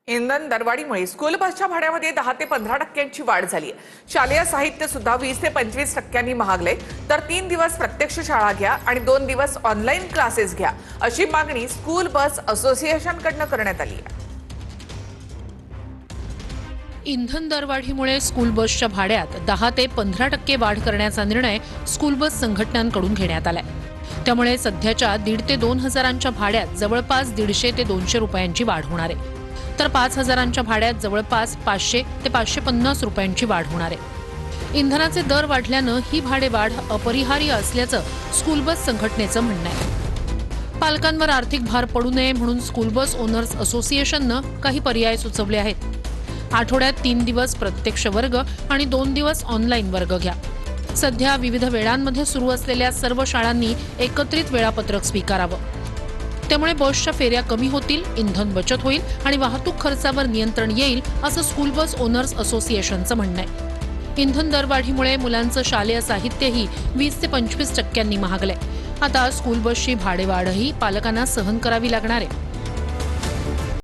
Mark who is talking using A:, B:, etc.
A: इंधन दरवाढीमुळे स्कूल बसच्या भाड्यामध्ये 10 ते 15% वाढ झाली आहे। शालेय साहित्य सुद्धा 20 ते 25% महागले। तर 3 दिवस प्रत्यक्ष शाळा घ्या आणि 2 दिवस ऑनलाईन क्लासेस घ्या अशी मागणी स्कूल बस असोसिएशनकडून करण्यात आली आहे।
B: इंधन दरवाढीमुळे स्कूल बसच्या भाड्यात 10 ते 15% वाढ करण्याचा निर्णय स्कूल बस संघटनांकडून घेण्यात आलाय। त्यामुळे सध्याच्या 1.5 ते 2 हजारांच्या भाड्यात जवळपास 150 ते 200 रुपयांची वाढ होणार आहे। तर 5 हजारांच्या भाड्यात जवळपास 500 ते 550 रुपयांची वाढ होणार आहे। इंधनाचे दर वाढल्यानं ही भाडेवाढ अपरिहार्य असल्याचं स्कूल बस संघटनेचं म्हणणं आहे। पालकांवर आर्थिक भार पडू नये म्हणून स्कूल बस ओनर्स असोसिएशननं काही पर्याय सुचवले आहेत। आठवड्यात 3 दिवस प्रत्यक्ष वर्ग आणि 2 दिवस ऑनलाईन वर्ग घ्या। सध्या विविध वेळांमध्ये सुरू असलेल्या सर्व शाळांनी एकत्रित वेळापत्रक स्वीकारावं। त्यामुळे बसच्या फेऱ्या कमी होतील, इंधन बचत होईल आणि वाहतूक खर्चावर नियंत्रण येईल असं स्कूल बस ओनर्स असोसिएशनचं म्हणणं आहे। इंधन दरवाढीमुळे मुलांचं शालेय साहित्यही 20 ते 25% महागलंय। आता स्कूल बसची भाडेवाढही पालकांना सहन करावी लागणार आहे।